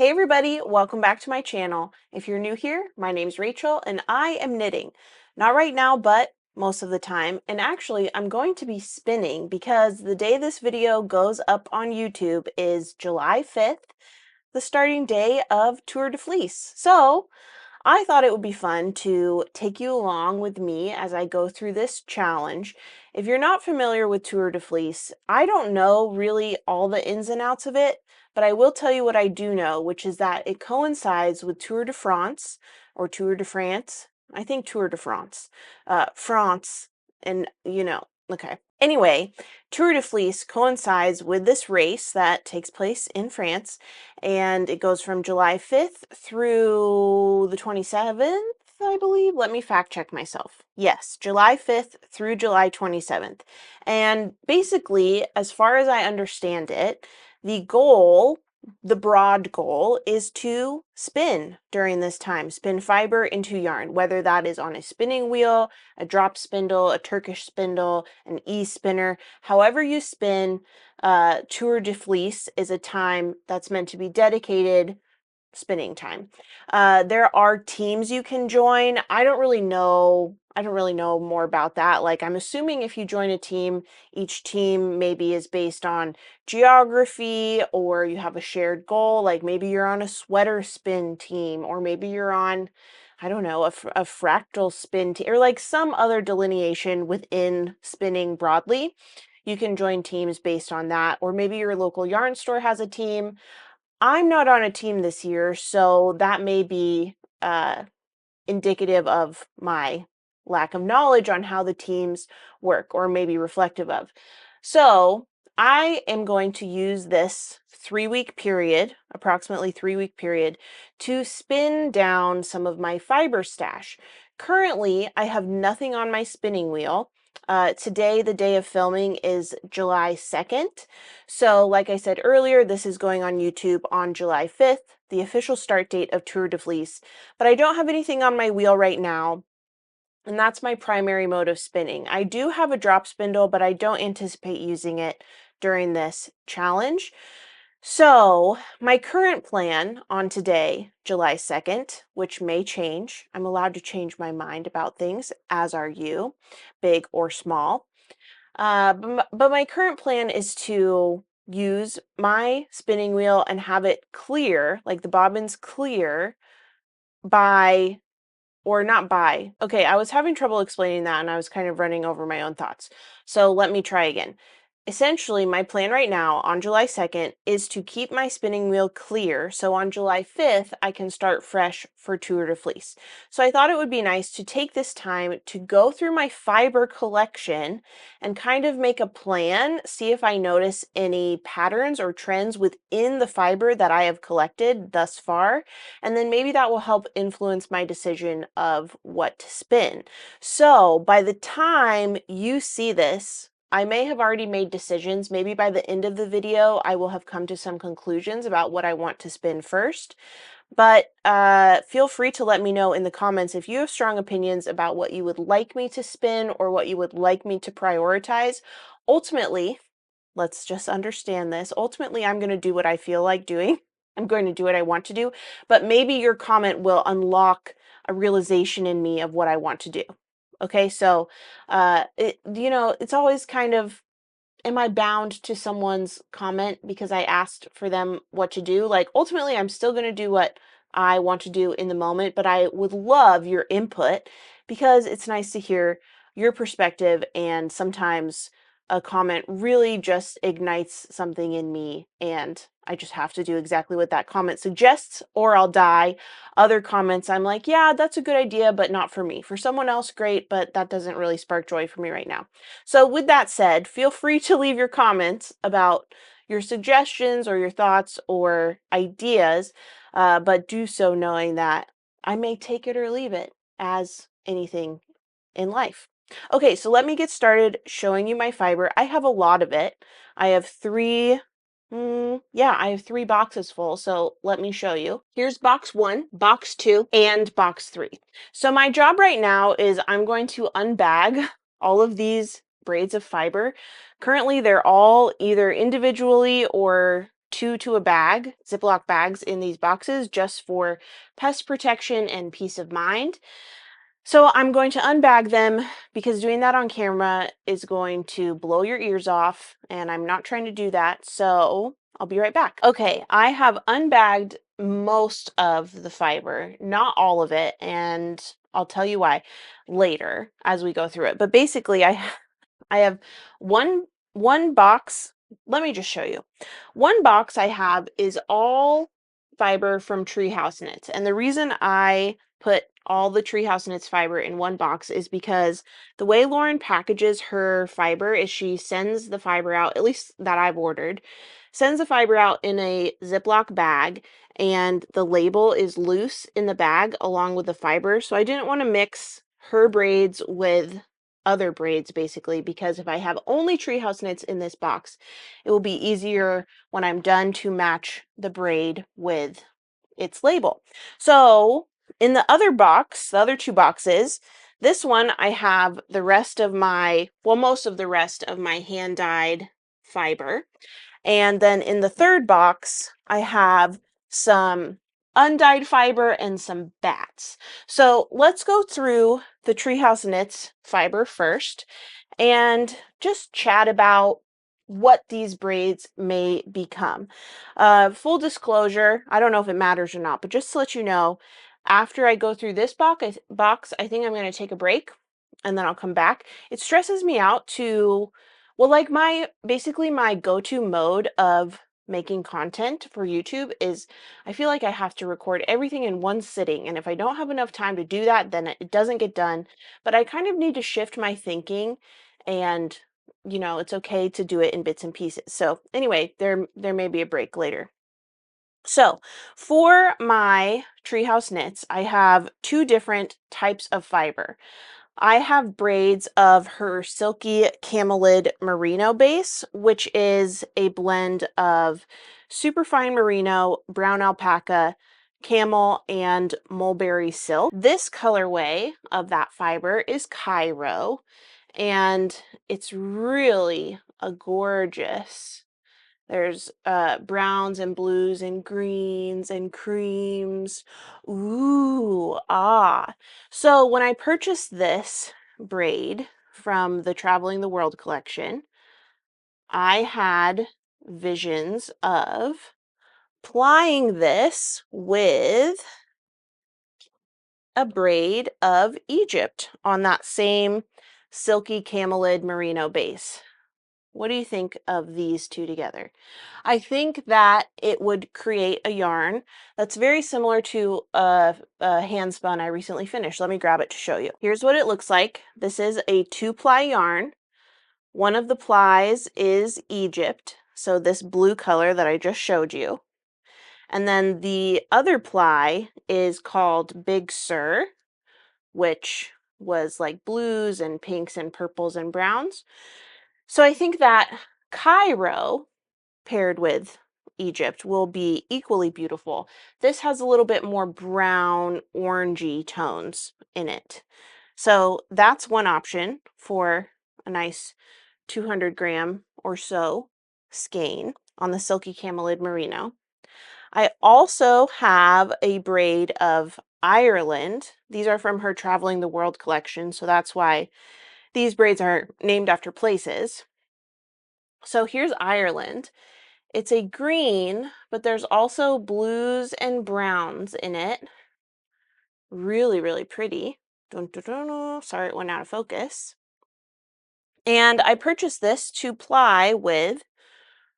Hey everybody, welcome back to my channel. If you're new here, my name's Rachel and I am knitting. Not right now, but most of the time. And actually, I'm going to be spinning because the day this video goes up on YouTube is July 5th, the starting day of Tour de Fleece. So I thought it would be fun to take you along with me as I go through this challenge. If you're not familiar with Tour de Fleece, I don't know really all the ins and outs of it, but I will tell you what I do know, which is that it coincides with Tour de France or Tour de France. I think Tour de France. France, and okay. Anyway, Tour de Fleece coincides with this race that takes place in France, and it goes from July 5th through the 27th, I believe. Let me fact check myself. Yes, July 5th through July 27th. And basically, as far as I understand it, the broad goal is to spin during this time, spin fiber into yarn, whether that is on a spinning wheel, a drop spindle, a Turkish spindle, an e-spinner, however you spin. Tour de Fleece is a time that's meant to be dedicated spinning time. There are teams you can join. I don't really know more about that. Like, I'm assuming if you join a team, each team maybe is based on geography, or you have a shared goal. Like maybe you're on a sweater spin team, or maybe you're on, I don't know, a fractal spin team, or like some other delineation within spinning broadly. You can join teams based on that, or maybe your local yarn store has a team. I'm not on a team this year, so that may be indicative of my lack of knowledge on how the teams work, or maybe reflective of. So I am going to use this 3-week period, approximately 3-week period, to spin down some of my fiber stash. Currently, I have nothing on my spinning wheel. Today, the day of filming, is July 2nd. So like I said earlier, this is going on YouTube on July 5th, the official start date of Tour de Fleece. But I don't have anything on my wheel right now, and that's my primary mode of spinning. I do have a drop spindle, but I don't anticipate using it during this challenge. So my current plan on today, July 2nd, which may change, I'm allowed to change my mind about things, as are you, big or small. But my current plan is to use my spinning wheel and have it clear, like the bobbins clear, by, or not by. Okay, I was having trouble explaining that and I was kind of running over my own thoughts. So let me try again. Essentially, my plan right now on July 2nd is to keep my spinning wheel clear, so on July 5th I can start fresh for Tour de Fleece. So I thought it would be nice to take this time to go through my fiber collection and kind of make a plan, see if I notice any patterns or trends within the fiber that I have collected thus far, and then maybe that will help influence my decision of what to spin. So by the time you see this, I may have already made decisions. Maybe by the end of the video, I will have come to some conclusions about what I want to spin first. But feel free to let me know in the comments if you have strong opinions about what you would like me to spin or what you would like me to prioritize. Ultimately, let's just understand this. Ultimately, I'm going to do what I feel like doing. I'm going to do what I want to do. But maybe your comment will unlock a realization in me of what I want to do. Okay, so it's always kind of, am I bound to someone's comment because I asked for them what to do? Like, ultimately, I'm still going to do what I want to do in the moment, but I would love your input because it's nice to hear your perspective, and sometimes a comment really just ignites something in me, and I just have to do exactly what that comment suggests or I'll die. Other comments, I'm like, yeah, that's a good idea, but not for me. For someone else, great, but that doesn't really spark joy for me right now. So with that said, feel free to leave your comments about your suggestions or your thoughts or ideas, but do so knowing that I may take it or leave it, as anything in life. Okay, so let me get started showing you my fiber. I have a lot of it. I have I have 3 boxes full, so let me show you. Here's box 1, box 2, and box 3. So my job right now is I'm going to unbag all of these braids of fiber. Currently, they're all either individually or 2 to a bag, Ziploc bags in these boxes just for pest protection and peace of mind. So I'm going to unbag them because doing that on camera is going to blow your ears off, and I'm not trying to do that. So I'll be right back. Okay, I have unbagged most of the fiber, not all of it, and I'll tell you why later as we go through it. But basically, I have one box. Let me just show you. One box I have is all fiber from Treehouse Knits. And the reason I put all the Treehouse Knits fiber in one box is because the way Lauren packages her fiber is she sends the fiber out, at least that I've ordered, sends the fiber out in a Ziploc bag, and the label is loose in the bag along with the fiber. So I didn't want to mix her braids with other braids, basically, because if I have only Treehouse Knits in this box, it will be easier when I'm done to match the braid with its label. So in the other box, the other two boxes, this one I have the rest of my, well, most of the rest of my hand-dyed fiber. And then in the third box, I have some undyed fiber and some bats. So let's go through the Treehouse Knits fiber first and just chat about what these braids may become. Full disclosure, I don't know if it matters or not, but just to let you know, after I go through this box, I think I'm going to take a break and then I'll come back. It stresses me out to, well, like basically my go-to mode of making content for YouTube is I feel like I have to record everything in one sitting, and if I don't have enough time to do that, then it doesn't get done. But I kind of need to shift my thinking, and it's okay to do it in bits and pieces. So anyway, there may be a break later. So for my Treehouse Knits, I have two different types of fiber. I have braids of her Silky Camelid Merino base, which is a blend of superfine merino, brown alpaca, camel, and mulberry silk. This colorway of that fiber is Cairo, and it's really a gorgeous. There's browns and blues and greens and creams. Ooh, ah. So when I purchased this braid from the Traveling the World collection, I had visions of plying this with a braid of Egypt on that same Silky Camelid Merino base. What do you think of these two together? I think that it would create a yarn that's very similar to a hand spun I recently finished. Let me grab it to show you. Here's what it looks like. This is a 2-ply yarn. One of the plies is Egypt, so this blue color that I just showed you. And then the other ply is called Big Sur, which was like blues and pinks and purples and browns. So I think that Cairo paired with Egypt will be equally beautiful. This has a little bit more brown, orangey tones in it. So that's one option for a nice 200-gram or so skein on the Silky Camelid Merino. I also have a braid of Ireland. These are from her Traveling the World collection, so that's why these braids are named after places. So here's Ireland. It's a green, but there's also blues and browns in it. Really, really pretty. Dun, dun, dun, dun. Sorry, it went out of focus. And I purchased this to ply with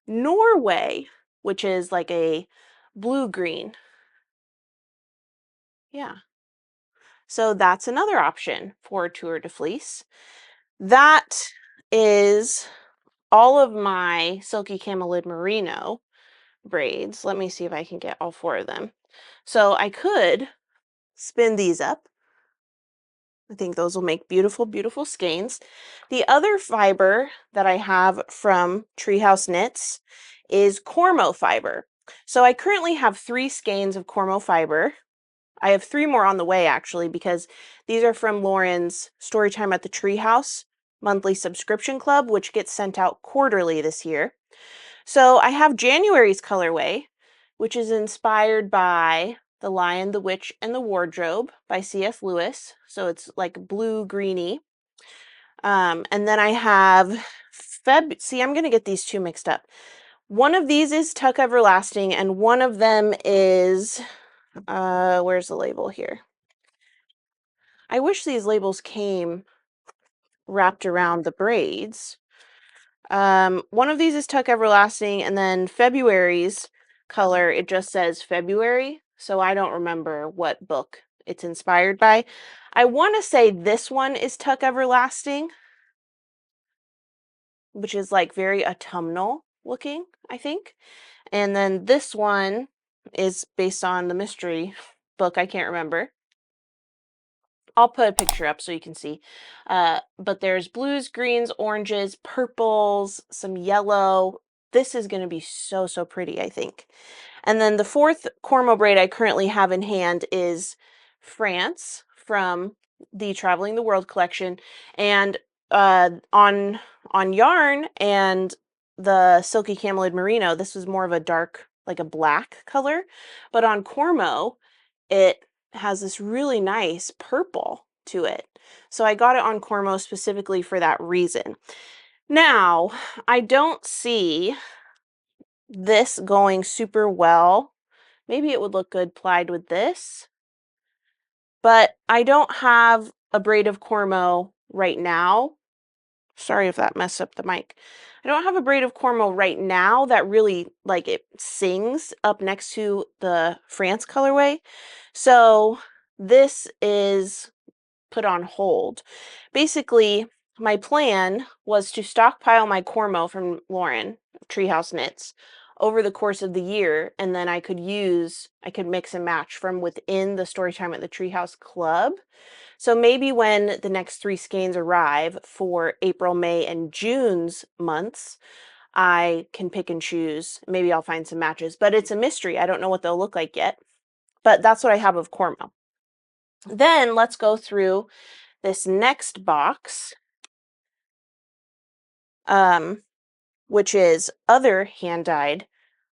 Norway, which is like a blue-green. Yeah. So that's another option for Tour de Fleece. That is all of my Silky Camelid Merino braids. Let me see if I can get all 4 of them. So I could spin these up. I think those will make beautiful, beautiful skeins. The other fiber that I have from Treehouse Knits is Cormo fiber. So I currently have 3 skeins of Cormo fiber. I have 3 more on the way, actually, because these are from Lauren's Storytime at the Treehouse monthly subscription club, which gets sent out quarterly this year. So I have January's colorway, which is inspired by The Lion, the Witch, and the Wardrobe by C.S. Lewis. So it's like blue greeny. And then I have see, I'm going to get these two mixed up. One of these is Tuck Everlasting, and one of them is, where's the label here? I wish these labels came wrapped around the braids. One of these is Tuck Everlasting, and then February's color, it just says February, so I don't remember what book it's inspired by. I want to say this one is Tuck Everlasting, which is like very autumnal looking, I think. And then this one is based on the mystery book, I can't remember. I'll put a picture up so you can see. But there's blues, greens, oranges, purples, some yellow. This is going to be so, so pretty, I think. And then the fourth Cormo braid I currently have in hand is France from the Traveling the World collection. And on yarn and the Silky Camelid Merino, this was more of a dark, like a black color. But on Cormo, it has this really nice purple to it. So I got it on Cormo specifically for that reason. Now, I don't see this going super well. Maybe it would look good plied with this, but I don't have a braid of Cormo right now. Sorry if that messed up the mic. I don't have a braid of Cormo right now that really, like, it sings up next to the France colorway. So this is put on hold. Basically, my plan was to stockpile my Cormo from Lauren, Treehouse Knits, over the course of the year, and then I could mix and match from within the Storytime at the Treehouse Club. So maybe when the next 3 skeins arrive for April, May, and June's months, I can pick and choose. Maybe I'll find some matches, but it's a mystery. I don't know what they'll look like yet, but that's what I have of Cormo. Then let's go through this next box, which is other hand-dyed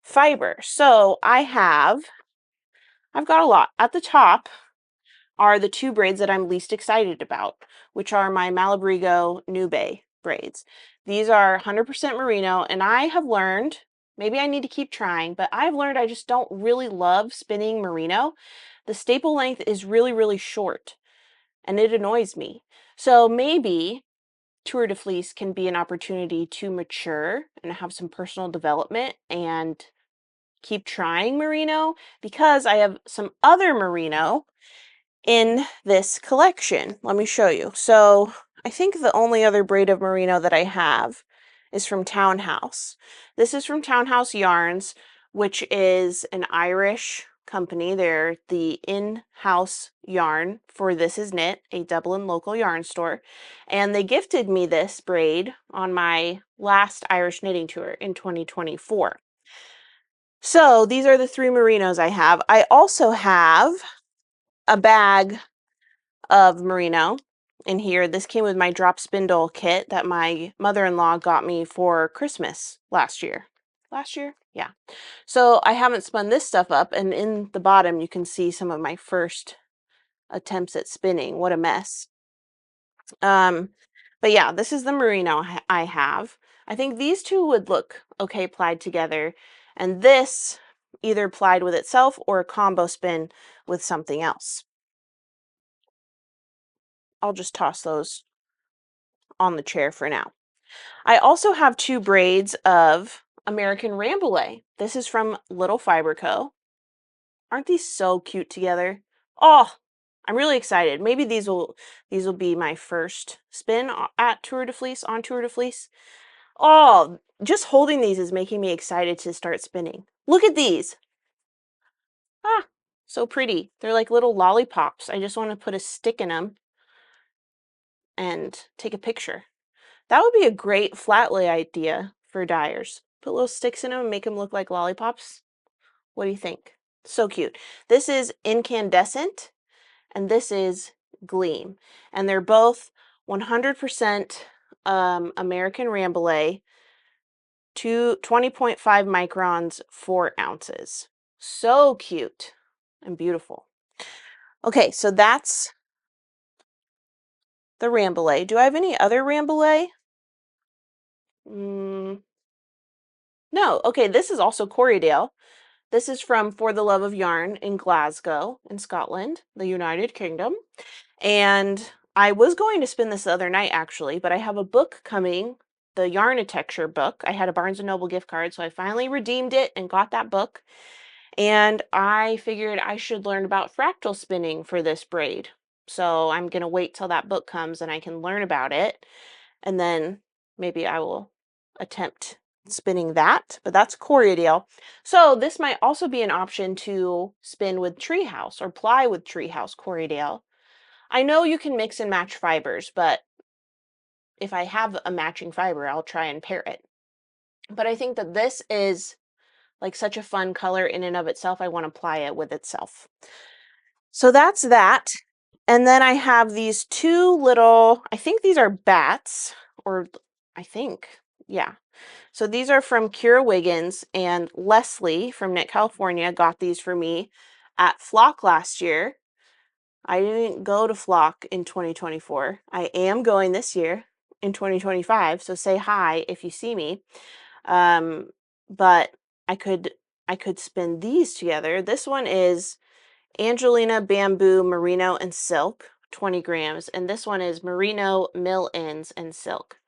fiber. So I've got a lot. At the top are the 2 braids that I'm least excited about, which are my Malabrigo Nube braids. These are 100% merino, and I have learned, maybe I need to keep trying, but I've learned I just don't really love spinning merino. The staple length is really, really short, and it annoys me. So maybe Tour de Fleece can be an opportunity to mature and have some personal development and keep trying merino, because I have some other merino in this collection. Let me show you. So I think the only other braid of merino that I have is from Townhouse. This is from Townhouse Yarns, which is an Irish company. They're the in-house yarn for This Is Knit, a Dublin local yarn store. And they gifted me this braid on my last Irish knitting tour in 2024. So these are the 3 merinos I have. I also have a bag of merino in here. This came with my drop spindle kit that my mother-in-law got me for Christmas last year. Yeah. So I haven't spun this stuff up, and in the bottom you can see some of my first attempts at spinning. What a mess. But yeah, this is the merino I have. I think these 2 would look okay plied together, and this either plied with itself or a combo spin with something else. I'll just toss those on the chair for now. I also have 2 braids of American Rambouillet. This is from Little Fiber Co. Aren't these so cute together? Oh, I'm really excited. Maybe these will be my first spin at Tour de Fleece, on Tour de Fleece. Oh, just holding these is making me excited to start spinning. Look at these. Ah, so pretty. They're like little lollipops. I just want to put a stick in them and take a picture. That would be a great flat lay idea for dyers. Put little sticks in them and make them look like lollipops. What do you think? So cute. This is Incandescent, and this is Gleam. And they're both 100% American Rambouillet 20.5 microns, 4 ounces. So cute and beautiful. Okay, so that's the rambouillet. Do I have any other rambouillet? No. Okay, this is also Corriedale. This is from For the Love of Yarn in Glasgow, in Scotland, the United Kingdom. And I was going to spin this the other night, actually, but I have a book coming, the Yarnitecture book. I had a Barnes & Noble gift card, so I finally redeemed it and got that book. And I figured I should learn about fractal spinning for this braid. So I'm going to wait till that book comes and I can learn about it. And then maybe I will attempt spinning that, but that's Corriedale. So this might also be an option to spin with Treehouse or ply with Treehouse Corriedale. I know you can mix and match fibers, but if I have a matching fiber, I'll try and pair it. But I think that this is like such a fun color in and of itself. I want to ply it with itself. So that's that. And then I have these two little, I think these are bats, or I think, yeah. So these are from Kira Wiggins, and Leslie from Knit California got these for me at Flock last year. I didn't go to Flock in 2024. I am going this year in 2025, so say hi if you see me. But I could spin these together. This one is Angelina Bamboo, Merino, and Silk, 20 grams. And this one is Merino, Mill Ends, and Silk,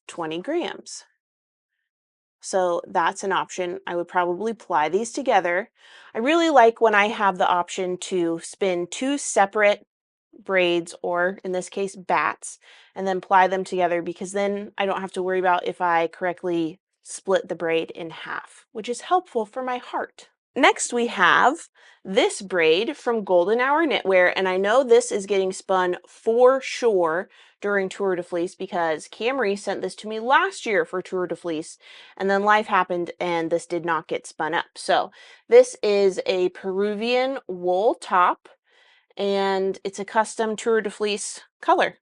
20 grams. So that's an option. I would probably ply these together. I really like when I have the option to spin two separate braids, or in this case, bats, and then ply them together, because then I don't have to worry about if I correctly split the braid in half, which is helpful for my heart. Next, we have this braid from Golden Hour Knitwear, and I know this is getting spun for sure during Tour de Fleece because Camry sent this to me last year for Tour de Fleece, and then life happened and this did not get spun up. So this is a Peruvian wool top, and it's a custom Tour de Fleece color.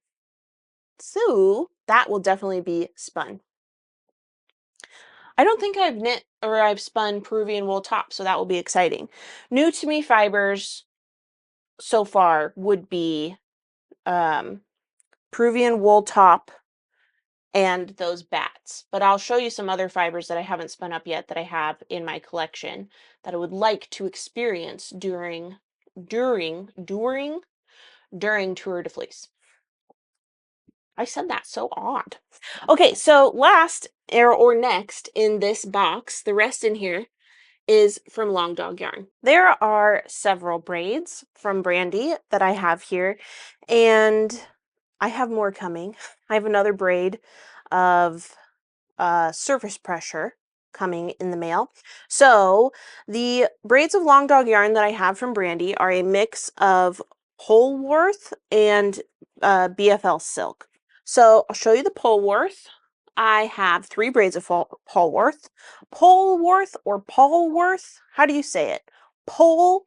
So that will definitely be spun. I don't think I've knit or I've spun Peruvian wool top, so that will be exciting. New to me fibers so far would be Peruvian wool top and those bats. But I'll show you some other fibers that I haven't spun up yet that I have in my collection that I would like to experience during Tour de Fleece. I said that so odd. Okay, so last or next in this box, the rest in here is from Long Dog Yarn. There are several braids from Brandy that I have here, and I have more coming. I have another braid of surface pressure coming in the mail. So the braids of Long Dog Yarn that I have from Brandy are a mix of Polworth and BFL silk. So I'll show you the Polworth. I have 3 braids of Polworth. Polworth or Polworth? How do you say it? Paul?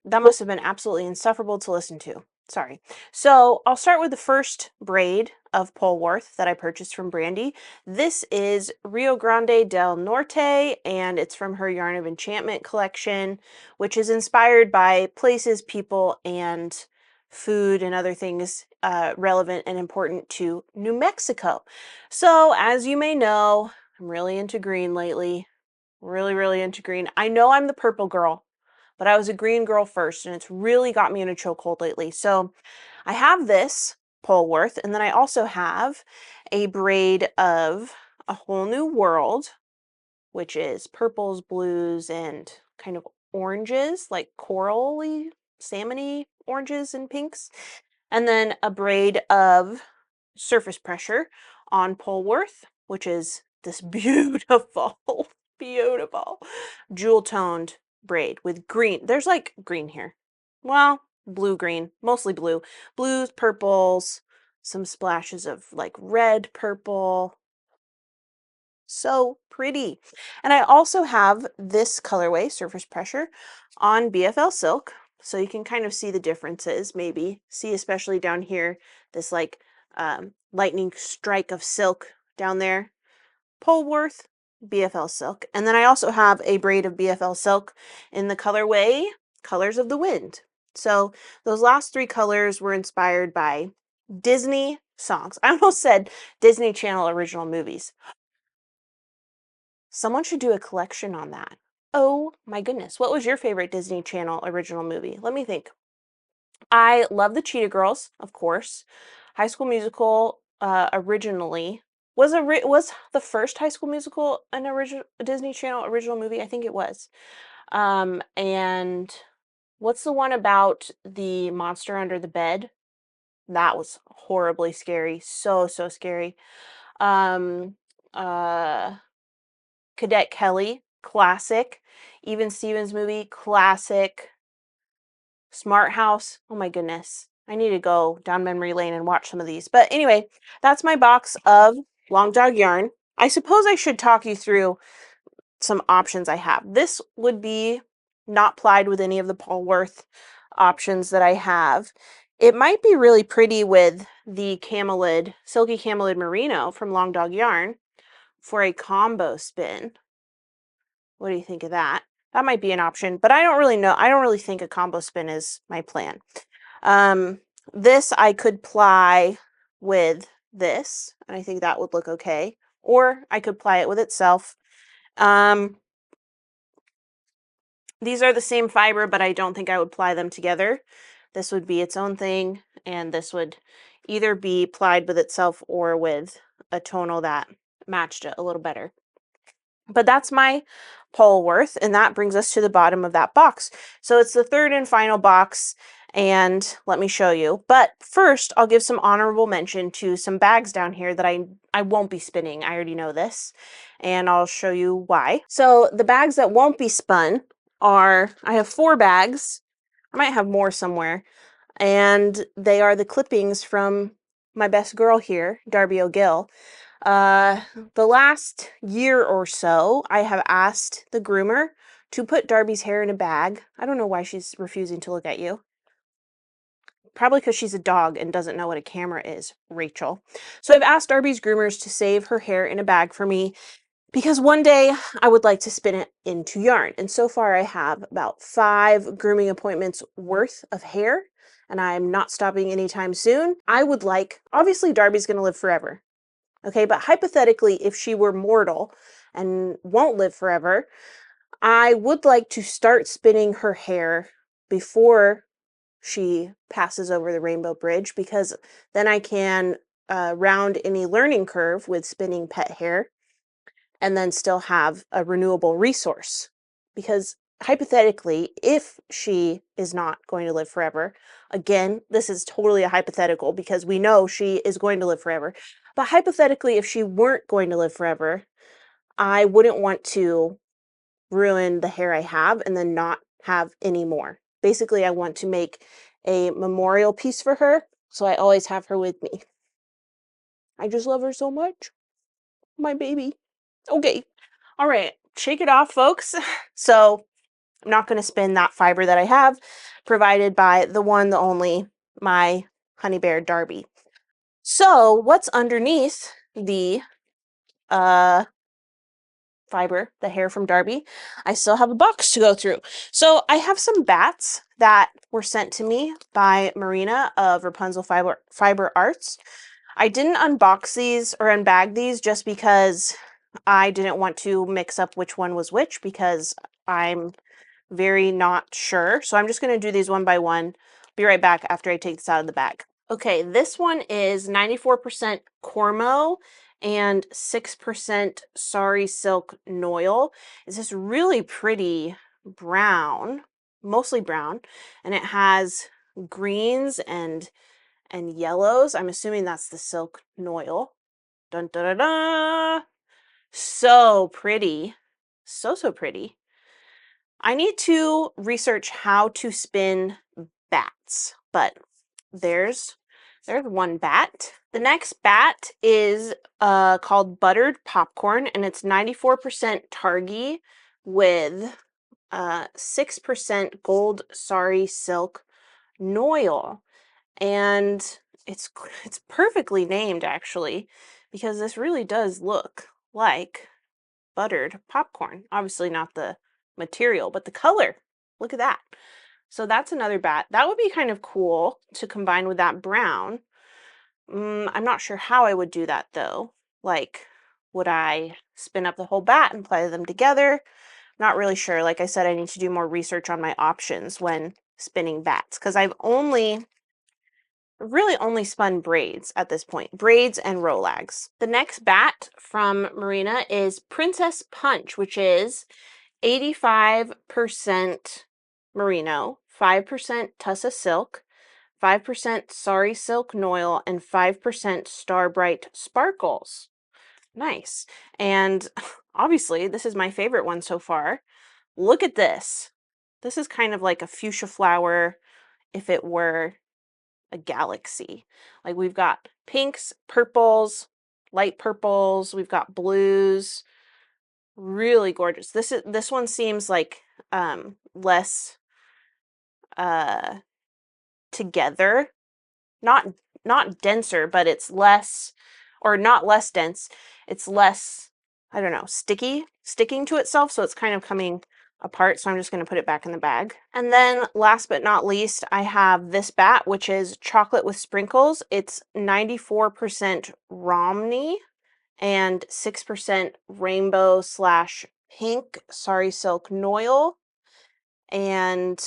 That must have been absolutely insufferable to listen to. Sorry. So I'll start with the first braid of Polworth that I purchased from Brandy. This is Rio Grande del Norte, and it's from her Yarn of Enchantment collection, which is inspired by places, people, and food and other things relevant and important to New Mexico. So as you may know, I'm really into green lately. Really into green. I know I'm the purple girl, but I was a green girl first, and it's really got me in a chokehold lately. So I have this Polworth, and then I also have a braid of A Whole New World, which is purples, blues, and kind of oranges, like corally, salmony oranges and pinks. And then a braid of Surface Pressure on Polworth, which is this beautiful, beautiful jewel-toned braid with green. There's like green here. Well, blue-green, mostly blue. Blues, purples, some splashes of like red, purple. So pretty. And I also have this colorway, Surface Pressure, on BFL silk. So you can kind of see the differences, maybe. See, especially down here, this like lightning strike of silk down there. Polworth, BFL silk. And then I also have a braid of BFL silk in the colorway Colors of the Wind. So those last 3 colors were inspired by Disney songs. I almost said Disney Channel original movies. Someone should do a collection on that. Oh my goodness. What was your favorite Disney Channel original movie? Let me think. I love the Cheetah Girls, of course. High School Musical originally was the first High School Musical an original Disney Channel original movie? I think it was. And what's the one about the monster under the bed? That was horribly scary. So scary. Um Cadet Kelly, classic. Even Stevens movie, classic. Smart House. Oh my goodness. I need to go down memory lane and watch some of these. But anyway, that's my box of Long Dog yarn. I suppose I should talk you through some options I have. This would be not plied with any of the Polworth options that I have. It might be really pretty with the Camelid, Silky Camelid Merino from Long Dog Yarn for a combo spin. What do you think of that? That might be an option, but I don't really know. I don't really think a combo spin is my plan. This I could ply with this, and I think that would look okay. Or I could ply it with itself. These are the same fiber, but I don't think I would ply them together. This would be its own thing, and this would either be plied with itself or with a tonal that matched it a little better. But that's my Polworth, and that brings us to the bottom of that box. So it's the third and final box, and let me show you. But first, I'll give some honorable mention to some bags down here that I won't be spinning. I already know this, and I'll show you why. So the bags that won't be spun are, I have 4 bags. I might have more somewhere, and they are the clippings from my best girl here, Darby O'Gill. The last year or so, I have asked the groomer to put Darby's hair in a bag. I don't know why she's refusing to look at you. Probably because she's a dog and doesn't know what a camera is, Rachel. So I've asked Darby's groomers to save her hair in a bag for me because one day I would like to spin it into yarn. And so far I have about 5 grooming appointments worth of hair, and I'm not stopping anytime soon. I would like, obviously Darby's going to live forever. Okay, but hypothetically, if she were mortal and won't live forever, I would like to start spinning her hair before she passes over the rainbow bridge, because then I can round any learning curve with spinning pet hair and then still have a renewable resource. Because hypothetically, if she is not going to live forever, again, this is totally a hypothetical because we know she is going to live forever. But hypothetically, if she weren't going to live forever, I wouldn't want to ruin the hair I have and then not have any more. Basically, I want to make a memorial piece for her, so I always have her with me. I just love her so much. My baby. Okay. All right. Shake it off, folks. So I'm not going to spin that fiber that I have, provided by the one, the only, my honey bear Darby. So what's underneath the fiber, the hair from Darby? I still have a box to go through. So I have some bats that were sent to me by Marina of Rapunzel Fiber Arts. I didn't unbox these or unbag these just because I didn't want to mix up which one was which, because I'm very not sure. So I'm just going to do these one by one. Be right back after I take this out of the bag. Okay, this one is 94% Cormo and 6% Sari Silk Noil. It's this really pretty brown, mostly brown, and it has greens and yellows. I'm assuming that's the silk noil. Dun da da da! So pretty. So pretty. I need to research how to spin bats, but there's one bat. The next bat is called Buttered Popcorn, and it's 94% Targi with 6% Gold Sari Silk Noil. And it's perfectly named, actually, because this really does look like buttered popcorn. Obviously not the material, but the color. Look at that. So that's another bat. That would be kind of cool to combine with that brown. I'm not sure how I would do that though. Like, would I spin up the whole bat and play them together? Not really sure. Like I said, I need to do more research on my options when spinning bats because I've really only spun braids at this point, braids and Rolags. The next bat from Marina is Princess Punch, which is 85% Merino, 5% Tussa Silk, 5% Sari Silk Noil, and 5% Star Bright Sparkles. Nice. And obviously, this is my favorite one so far. Look at this. This is kind of like a fuchsia flower if it were a galaxy. Like we've got pinks, purples, light purples, we've got blues. Really gorgeous. This one seems like less together. Not denser, but it's less, or not less dense. It's less, I don't know, sticking to itself, so it's kind of coming apart, so I'm just going to put it back in the bag. And then last but not least, I have this bat, which is Chocolate with Sprinkles. It's 94% Romney and 6% rainbow / pink Sari Silk Noil. And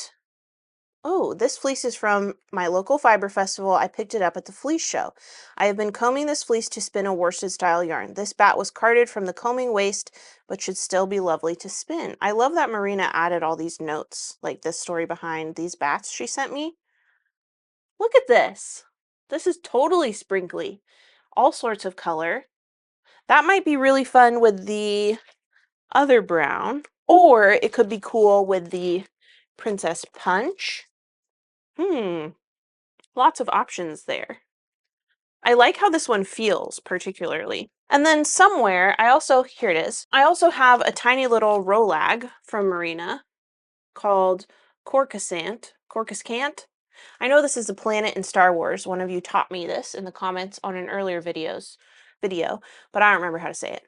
oh, this fleece is from my local fiber festival. I picked it up at the fleece show. I have been combing this fleece to spin a worsted style yarn. This bat was carded from the combing waste, but should still be lovely to spin. I love that Marina added all these notes, like this story behind these bats she sent me. Look at this. This is totally sprinkly. All sorts of color. That might be really fun with the other brown, or it could be cool with the Princess Punch. Lots of options there. I like how this one feels particularly. And then somewhere, here it is. I also have a tiny little Rolag from Marina called Coruscant. I know this is a planet in Star Wars. One of you taught me this in the comments on an earlier video, but I don't remember how to say it.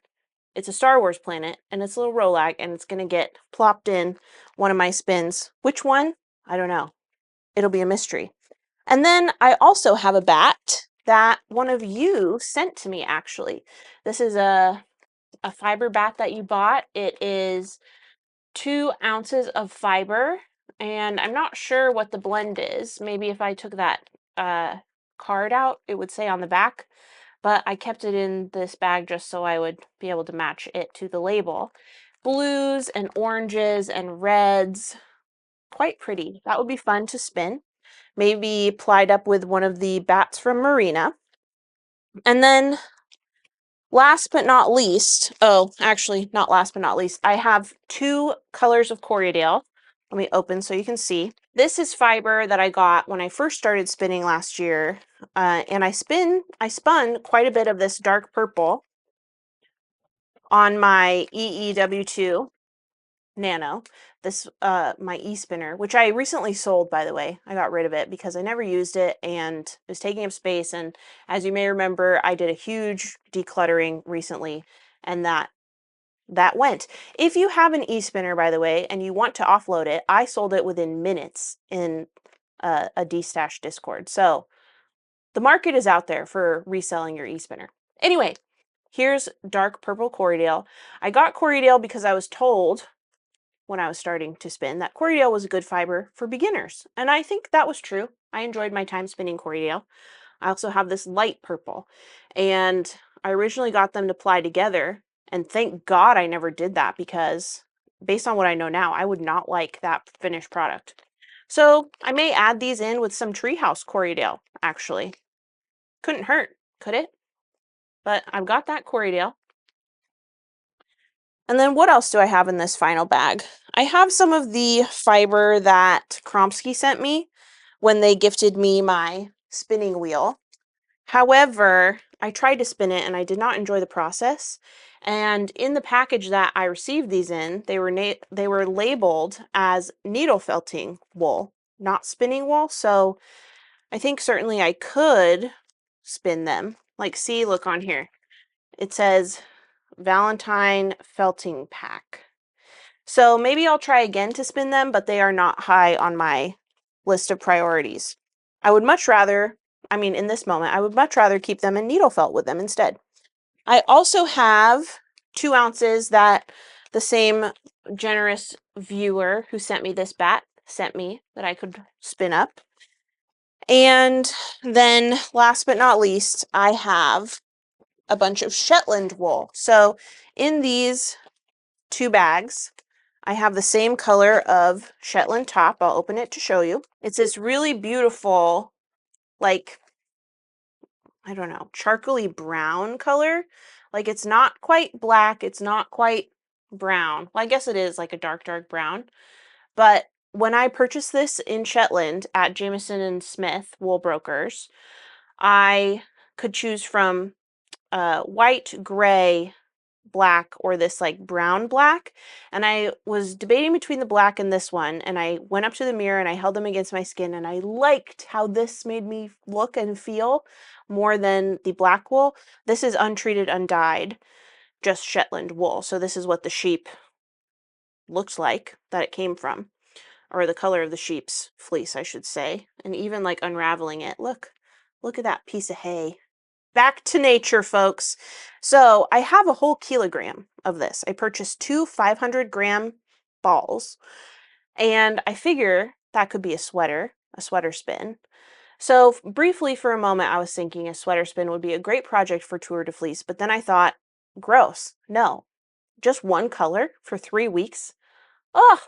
It's a Star Wars planet, and it's a little Rolag, and it's going to get plopped in one of my spins. Which one? I don't know. It'll be a mystery. And then I also have a bat that one of you sent to me, actually. This is a fiber bat that you bought. It is 2 ounces of fiber, and I'm not sure what the blend is. Maybe if I took that card out, it would say on the back, but I kept it in this bag just so I would be able to match it to the label. Blues and oranges and reds, quite pretty. That would be fun to spin. Maybe plied up with one of the bats from Marina. And then last but not least, actually not last but not least, I have 2 colors of Corriedale. Let me open so you can see. This is fiber that I got when I first started spinning last year. And I spun quite a bit of this dark purple on my EEW2 Nano, this my e-spinner, which I recently sold, by the way. I got rid of it because I never used it and it was taking up space, and as you may remember, I did a huge decluttering recently, and that went. If you have an e-spinner, by the way, and you want to offload it, I sold it within minutes in a D-Stash Discord. So the market is out there for reselling your e-spinner. Anyway, here's dark purple Corriedale. I got Corriedale because I was told when I was starting to spin that Corriedale was a good fiber for beginners, and I think that was true. I enjoyed my time spinning Corriedale. I also have this light purple, and I originally got them to ply together, and thank God I never did that, because based on what I know now, I would not like that finished product. So I may add these in with some Treehouse Corriedale, actually. Couldn't hurt, could it? But I've got that Corriedale. And then what else do I have in this final bag? I have some of the fiber that Kromsky sent me when they gifted me my spinning wheel. However, I tried to spin it and I did not enjoy the process. And in the package that I received these in, they were labeled as needle felting wool, not spinning wool. So I think certainly I could spin them. Like, see, look on here. It says Valentine felting pack. So maybe I'll try again to spin them, but they are not high on my list of priorities. I would much rather, in this moment, I would much rather keep them in needle felt with them instead. I also have 2 ounces that the same generous viewer who sent me this bat sent me that I could spin up. And then last but not least, I have a bunch of Shetland wool. So in these 2 bags, I have the same color of Shetland top. I'll open it to show you. It's this really beautiful, like, I don't know, charcoaly brown color. Like, it's not quite black, it's not quite brown. Well, I guess it is like a dark, dark brown. But when I purchased this in Shetland at Jamieson and Smith Wool Brokers, I could choose from white, gray, black, or this like brown black, and I was debating between the black and this one, and I went up to the mirror and I held them against my skin, and I liked how this made me look and feel more than the black wool. This is untreated, undyed, just Shetland wool, so this is what the sheep looks like that it came from, or the color of the sheep's fleece, I should say. And even like unraveling it, look at that piece of hay. Back to nature, folks. So I have a whole kilogram of this. I purchased 2 500-gram balls, and I figure that could be a sweater spin. So briefly for a moment, I was thinking a sweater spin would be a great project for Tour de Fleece, but then I thought, gross. No, just one color for 3 weeks. Oh,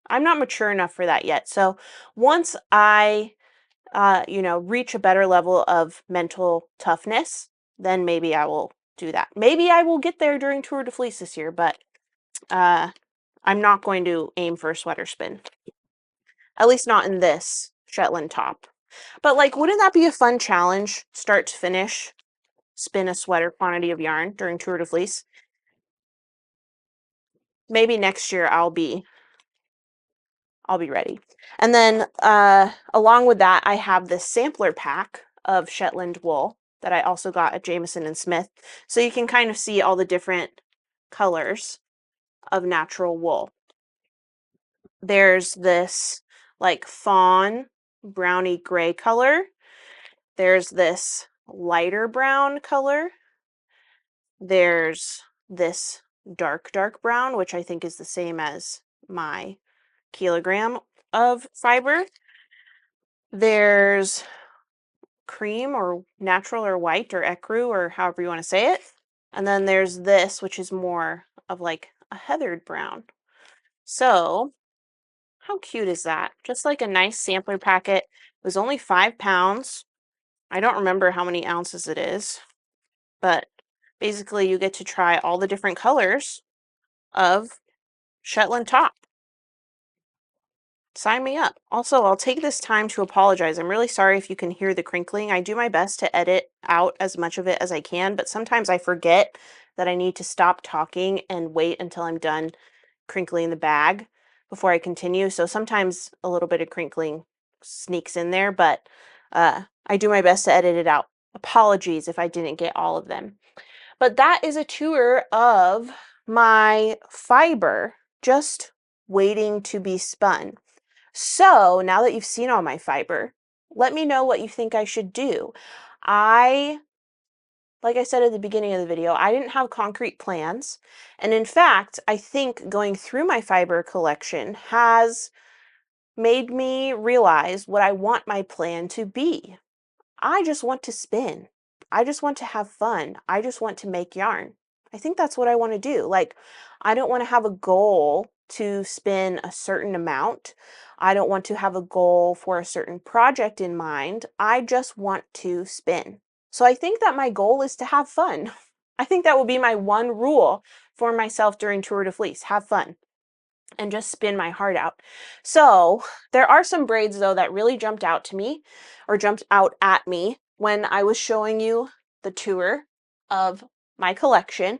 I'm not mature enough for that yet. So once I reach a better level of mental toughness, then maybe I will do that. Maybe I will get there during Tour de Fleece this year, but I'm not going to aim for a sweater spin. At least not in this Shetland top. But like, wouldn't that be a fun challenge, start to finish, spin a sweater quantity of yarn during Tour de Fleece? Maybe next year I'll be ready. And then along with that, I have this sampler pack of Shetland wool that I also got at Jamieson and Smith. So you can kind of see all the different colors of natural wool. There's this like fawn browny gray color. There's this lighter brown color. There's this dark, dark brown, which I think is the same as my kilogram of fiber. There's cream or natural or white or ecru or however you want to say it. And then there's this, which is more of like a heathered brown. So how cute is that? Just like a nice sampler packet. It was only 5 pounds. I don't remember how many ounces it is, but basically you get to try all the different colors of Shetland top. Sign me up. Also, I'll take this time to apologize. I'm really sorry if you can hear the crinkling. I do my best to edit out as much of it as I can, but sometimes I forget that I need to stop talking and wait until I'm done crinkling the bag before I continue. So sometimes a little bit of crinkling sneaks in there, but I do my best to edit it out. Apologies if I didn't get all of them. But that is a tour of my fiber just waiting to be spun. So now that you've seen all my fiber, let me know what you think I should do. Like I said at the beginning of the video, I didn't have concrete plans. And in fact, I think going through my fiber collection has made me realize what I want my plan to be. I just want to spin. I just want to have fun. I just want to make yarn. I think that's what I want to do. Like, I don't want to have a goal to spin a certain amount. I don't want to have a goal for a certain project in mind. I just want to spin. So I think that my goal is to have fun. I think that will be my one rule for myself during Tour de Fleece. Have fun and just spin my heart out. So there are some braids though that really jumped out to me, or jumped out at me when I was showing you the tour of my collection.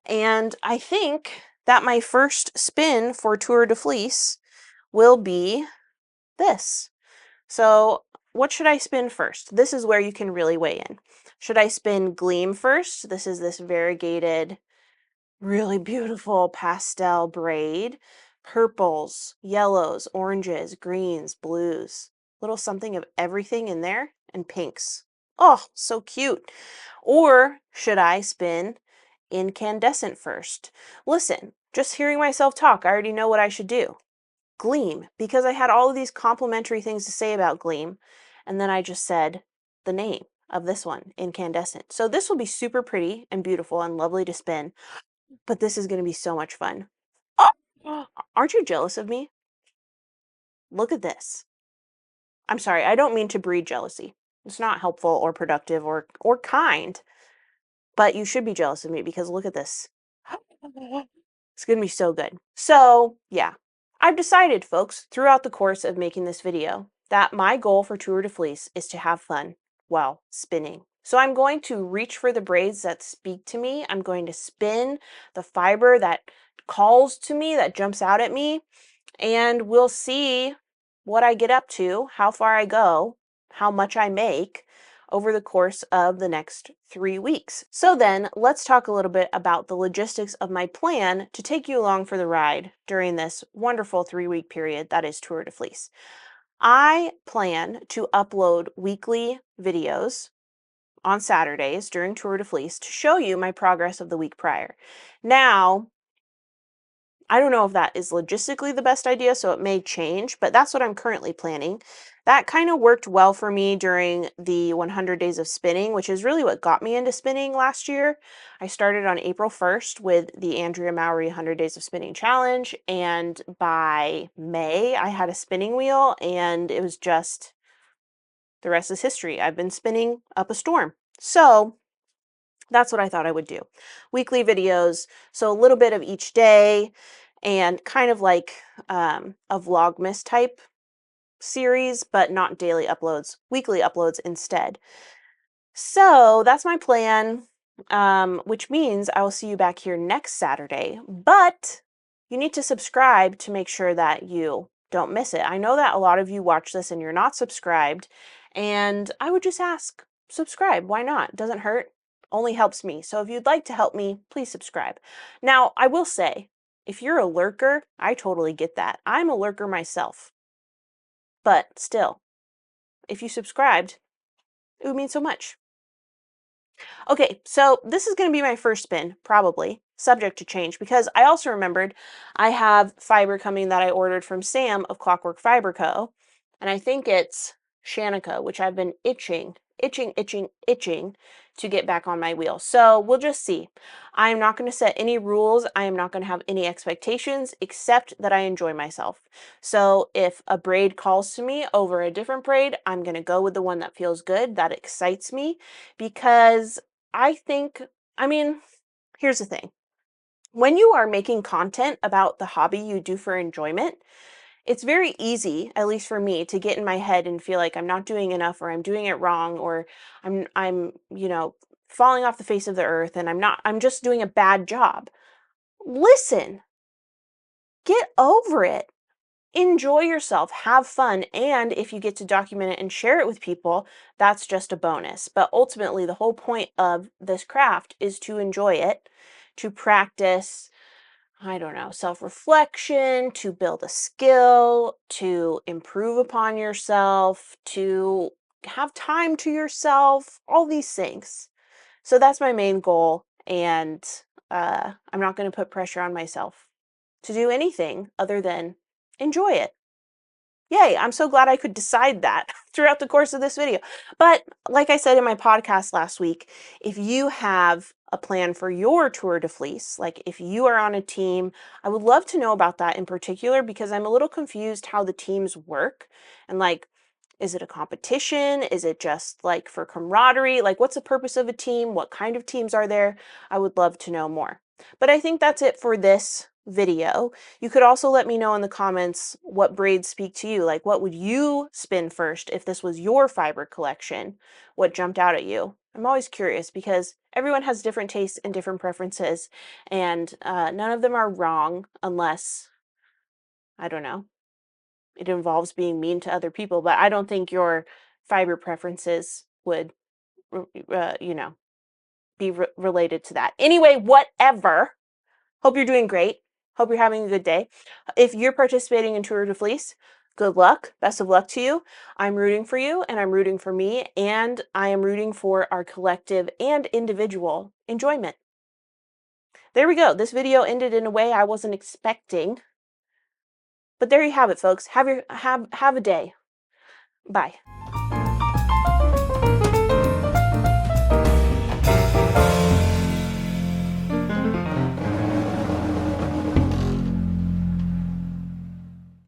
And I think that my first spin for Tour de Fleece will be this. So what should I spin first? This is where you can really weigh in. Should I spin Gleam first? This is this variegated really beautiful pastel braid, purples, yellows, oranges, greens, blues, little something of everything in there, and pinks. Oh, so cute. Or should I spin incandescent first? Listen, just hearing myself talk, I already know what I should do. Gleam, because I had all of these complimentary things to say about Gleam, and then I just said the name of this one, incandescent. So this will be super pretty and beautiful and lovely to spin, but this is going to be so much fun. Oh, aren't you jealous of me? Look at this. I'm sorry, I don't mean to breed jealousy. It's not helpful or productive or kind, but you should be jealous of me because look at this. It's going to be so good. So, yeah, I've decided, folks, throughout the course of making this video, that my goal for Tour de Fleece is to have fun while spinning. So I'm going to reach for the braids that speak to me. I'm going to spin the fiber that calls to me, that jumps out at me, and we'll see what I get up to, how far I go, how much I make over the course of the next 3 weeks. So then let's talk a little bit about the logistics of my plan to take you along for the ride during this wonderful 3-week period that is Tour de Fleece. I plan to upload weekly videos on Saturdays during Tour de Fleece to show you my progress of the week prior. Now, I don't know if that is logistically the best idea, so it may change, but that's what I'm currently planning. That kind of worked well for me during the 100 days of spinning, which is really what got me into spinning last year. I started on April 1st with the Andrea Mowry 100 Days of Spinning Challenge, and by May, I had a spinning wheel, and it was just, the rest is history. I've been spinning up a storm. So that's what I thought I would do. Weekly videos, so a little bit of each day, and kind of like a Vlogmas type series, but not daily uploads, weekly uploads instead. So that's my plan, which means I will see you back here next Saturday, but you need to subscribe to make sure that you don't miss it. I know that a lot of you watch this and you're not subscribed, and I would just ask, subscribe. Why not? Doesn't hurt. Only helps me. So if you'd like to help me, please subscribe. Now, I will say, if you're a lurker, I totally get that. I'm a lurker myself. But still, if you subscribed, it would mean so much. Okay, so this is going to be my first spin, probably, subject to change, because I also remembered I have fiber coming that I ordered from Sam of Clockwork Fiber Co. And I think it's Shanika, which I've been itching to get back on my wheel. So we'll just see. I'm not going to set any rules. I am not going to have any expectations except that I enjoy myself. So if a braid calls to me over a different braid, I'm going to go with the one that feels good, that excites me, because I think, I mean, here's the thing. When you are making content about the hobby you do for enjoyment, it's very easy, at least for me, to get in my head and feel like I'm not doing enough, or I'm doing it wrong, or I'm falling off the face of the earth and I'm just doing a bad job. Listen, get over it. Enjoy yourself, have fun, and if you get to document it and share it with people, that's just a bonus. But ultimately, the whole point of this craft is to enjoy it, to practice, I don't know, self-reflection, to build a skill, to improve upon yourself, to have time to yourself, all these things. So that's my main goal, and I'm not going to put pressure on myself to do anything other than enjoy it. Yay, I'm so glad I could decide that throughout the course of this video. But like I said in my podcast last week, if you have a plan for your Tour de Fleece, like if you are on a team, I would love to know about that in particular, because I'm a little confused how the teams work. And like, is it a competition? Is it just like for camaraderie? Like, what's the purpose of a team? What kind of teams are there? I would love to know more. But I think that's it for this video. You could also let me know in the comments what braids speak to you. Like, what would you spin first if this was your fiber collection? What jumped out at you? I'm always curious because everyone has different tastes and different preferences, and none of them are wrong unless, I don't know, it involves being mean to other people. But I don't think your fiber preferences would, you know, be related to that. Anyway, whatever. Hope you're doing great. Hope you're having a good day. If you're participating in Tour de Fleece, good luck. Best of luck to you. I'm rooting for you, and I'm rooting for me, and I am rooting for our collective and individual enjoyment. There we go. This video ended in a way I wasn't expecting. But there you have it, folks. Have a day. Bye.